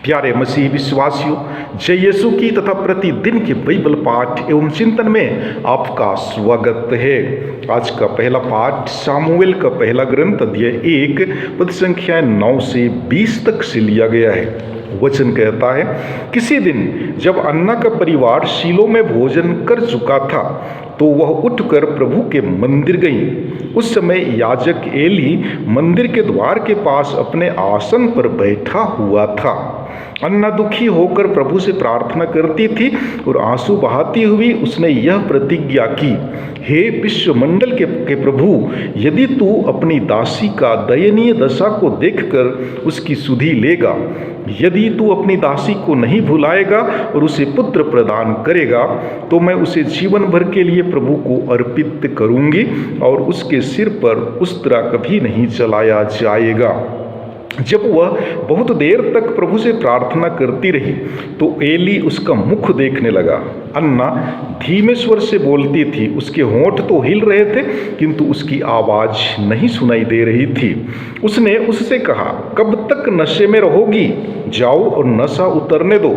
प्यारे मसीह विश्वासियों, जय यीशु की तथा प्रतिदिन के बाइबल पाठ एवं चिंतन में आपका स्वागत है। आज का पहला पाठ सामुएल का पहला ग्रंथ अध्याय 1 पद संख्या 9 से 20 तक से लिया गया है। वचन कहता है, किसी दिन जब अन्ना का परिवार शीलो में भोजन कर चुका था तो वह उठकर प्रभु के मंदिर गई। उस समय याजक एली मंदिर के द्वार के पास अपने आसन पर बैठा हुआ था। अन्ना दुखी होकर प्रभु से प्रार्थना करती थी और आंसू बहाती हुई उसने यह प्रतिज्ञा की, हे विश्वमंडल के प्रभु, यदि तू अपनी दासी का दयनीय दशा को देखकर उसकी सुधि लेगा, यदि तू अपनी दासी को नहीं भुलाएगा और उसे पुत्र प्रदान करेगा, तो मैं उसे जीवन भर के लिए प्रभु को अर्पित करूंगी और उसके सिर पर उस्तरा कभी नहीं चलाया जाएगा। जब वह बहुत देर तक प्रभु से प्रार्थना करती रही तो एली उसका मुख देखने लगा। अन्ना धीमे स्वर से बोलती थी, उसके होंठ तो हिल रहे थे किंतु उसकी आवाज नहीं सुनाई दे रही थी। उसने उससे कहा, कब तक नशे में रहोगी? जाओ और नशा उतरने दो।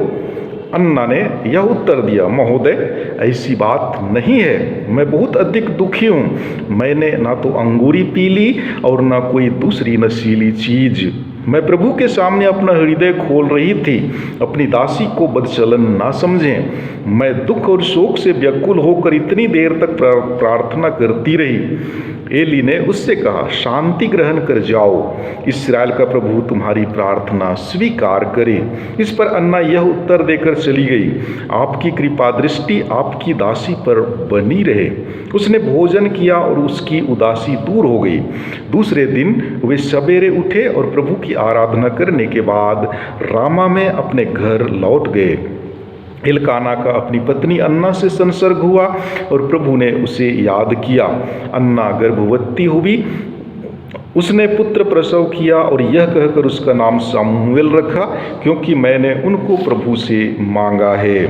अन्ना ने यह उत्तर दिया, महोदय, ऐसी बात नहीं है, मैं बहुत अधिक दुखी हूँ। मैंने ना तो अंगूरी पी ली और ना कोई दूसरी नशीली चीज। मैं प्रभु के सामने अपना हृदय खोल रही थी, अपनी दासी को बदचलन ना समझें। मैं दुख और शोक से व्याकुल होकर इतनी देर तक प्रार्थना करती रही। एली ने उससे कहा, शांति ग्रहण कर जाओ, इस्राएल का प्रभु तुम्हारी प्रार्थना स्वीकार करे। इस पर अन्ना यह उत्तर देकर चली गई, आपकी कृपा दृष्टि आपकी दासी पर बनी रहे। उसने भोजन किया और उसकी उदासी दूर हो गई। दूसरे दिन वे सवेरे उठे और प्रभु की आराधना करने के बाद रामा में अपने घर लौट गए। एलकाना का अपनी पत्नी अन्ना से संसर्ग हुआ और प्रभु ने उसे याद किया। अन्ना गर्भवती हुई, उसने पुत्र प्रसव किया और यह कहकर उसका नाम सामुएल रखा, क्योंकि मैंने उनको प्रभु से मांगा है।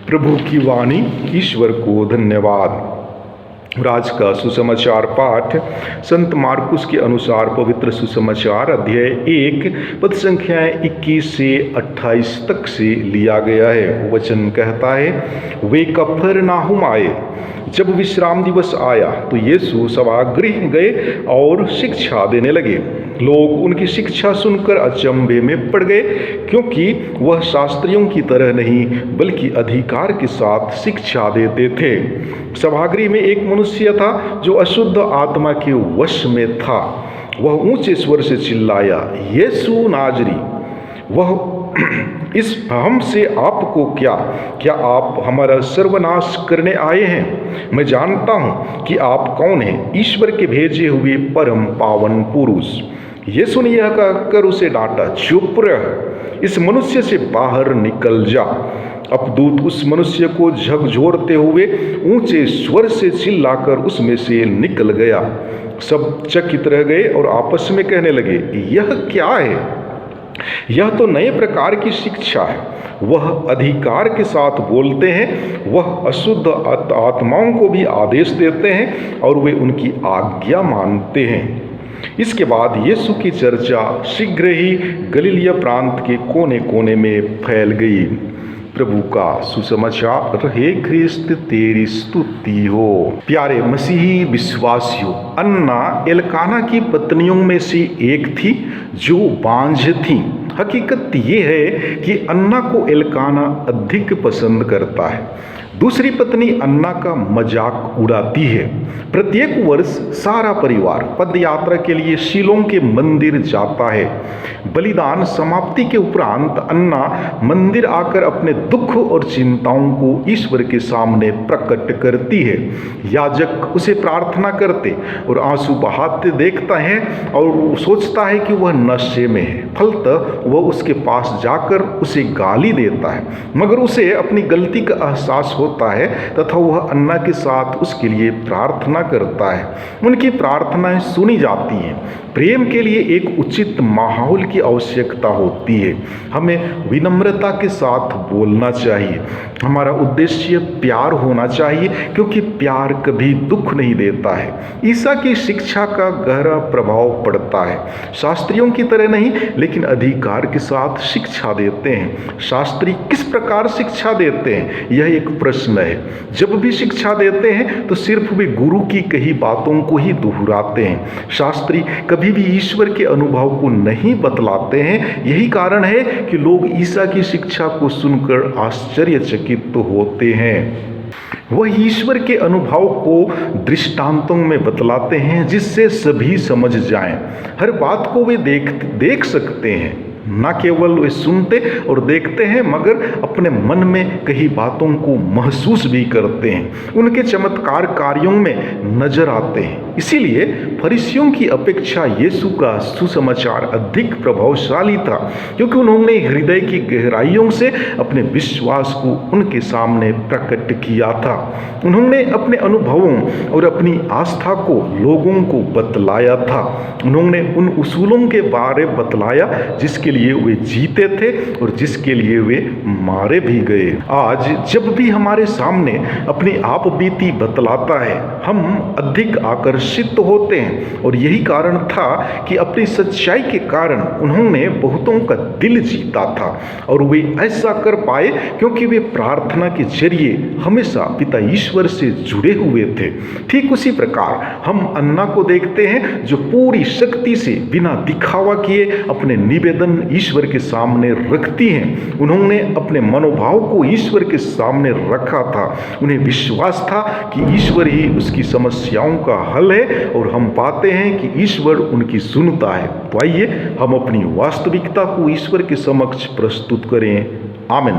प्रभु की वाणी। ईश्वर को धन्यवाद। आज का सुसमाचार पाठ संत मार्कुस के अनुसार पवित्र सुसमाचार अध्याय 1 पद संख्याएं 21 से 28 तक से लिया गया है। वचन कहता है, वे कफरनाहुम आए। जब विश्राम दिवस आया तो यीशु सभागृह गए और शिक्षा देने लगे। लोग उनकी शिक्षा सुनकर अचंभे में पड़ गए, क्योंकि वह शास्त्रियों की तरह नहीं बल्कि अधिकार के साथ शिक्षा देते थे। सभागृह में एक मनुष्य था जो अशुद्ध आत्मा के वश में था। वह ऊंचे स्वर से चिल्लाया, यीशु नाजरी, वह इस हमसे आपको क्या आप हमारा सर्वनाश करने आए हैं? मैं जानता हूं कि आप कौन हैं, ईश्वर के भेजे हुए परम पावन पुरुष। यीशु ने यह कहकर उसे डांटा, चुप रह, इस मनुष्य से बाहर निकल जा। अब दूत उस मनुष्य को झकझोरते हुए ऊंचे स्वर से चिल्लाकर उसमें से निकल गया। सब चकित रह गए और आपस में कहने लगे, यह क्या है? यह तो नए प्रकार की शिक्षा है। वह अधिकार के साथ बोलते हैं, वह अशुद्ध आत्माओं को भी आदेश देते हैं और वे उनकी आज्ञा मानते हैं। इसके बाद यीशु की चर्चा शीघ्र ही गलीलिया प्रांत के कोने कोने में फैल गई। प्रभु का सुसमाचार। हे ख्रिस्त तेरी स्तुति हो। प्यारे मसीही विश्वासियों, अन्ना एलकाना की पत्नियों में से एक थी जो बांझ थी। हकीकत ये है कि अन्ना को एलकाना अधिक पसंद करता है। दूसरी पत्नी अन्ना का मजाक उड़ाती है। प्रत्येक वर्ष सारा परिवार पद यात्रा के लिए शीलोह के मंदिर जाता है। बलिदान समाप्ति के उपरांत अन्ना मंदिर आकर अपने दुख और चिंताओं को ईश्वर के सामने प्रकट करती है। याजक उसे प्रार्थना करते और आंसू बहाते देखता है और सोचता है कि वह नशे में है। फलतः वह उसके पास जाकर उसे गाली देता है, मगर उसे अपनी गलती का एहसास होता है तथा वह अन्ना के साथ उसके लिए प्रार्थना करता है। उनकी प्रार्थनाएं सुनी जाती हैं। प्रेम के लिए एक उचित माहौल की आवश्यकता होती है। हमें विनम्रता के साथ बोलना चाहिए। हमारा उद्देश्य प्यार होना चाहिए, क्योंकि प्यार कभी दुख नहीं देता है। ईसा की शिक्षा का गहरा प्रभाव पड़ता है। शास्त्रियों की तरह नहीं, लेकिन अधिकार के साथ शिक्षा देते हैं। शास्त्री किस प्रकार शिक्षा देते हैं, यह एक प्रश्न है। जब भी शिक्षा देते हैं तो सिर्फ वे गुरु की कही बातों को ही दोहराते हैं। शास्त्री कभी भी ईश्वर के अनुभव को नहीं बतलाते हैं। यही कारण है कि लोग ईसा की शिक्षा को सुनकर आश्चर्यचकित होते हैं। वह ईश्वर के अनुभव को दृष्टांतों में बतलाते हैं, जिससे सभी समझ जाएं। हर बात को वे देख सकते हैं। न केवल वे सुनते और देखते हैं, मगर अपने मन में कई बातों को महसूस भी करते हैं। उनके चमत्कार कार्यों में नजर आते हैं। इसीलिए फरीसियों की अपेक्षा यीशु का सुसमाचार अधिक प्रभावशाली था, क्योंकि उन्होंने हृदय की गहराइयों से अपने विश्वास को उनके सामने प्रकट किया था। उन्होंने अपने अनुभवों और अपनी आस्था को लोगों को बतलाया था। उन्होंने उन उसूलों के बारे बतलाया जिसके लिए वे जीते थे और जिसके लिए वे मारे भी गए। आज जब भी हमारे सामने अपनी आप बीती बतलाता है, हम अधिक आकर्षित होते हैं। और यही कारण था कि अपनी सच्चाई के कारण उन्होंने बहुतों का दिल जीता था। और वे ऐसा कर पाए क्योंकि वे प्रार्थना के जरिए हमेशा पिता ईश्वर से जुड़े हुए थे। ठीक उसी प्रकार हम अन्ना को देखते हैं, जो पूरी शक्ति से बिना दिखावा किए अपने निवेदन ईश्वर के सामने रखती हैं। उन्होंने अपने मनोभाव को ईश्वर के सामने रखा था। उन्हें विश्वास था कि ईश्वर ही उसकी समस्याओं का हल है, और हम पाते हैं कि ईश्वर उनकी सुनता है। तो आइए हम अपनी वास्तविकता को ईश्वर के समक्ष प्रस्तुत करें। आमीन।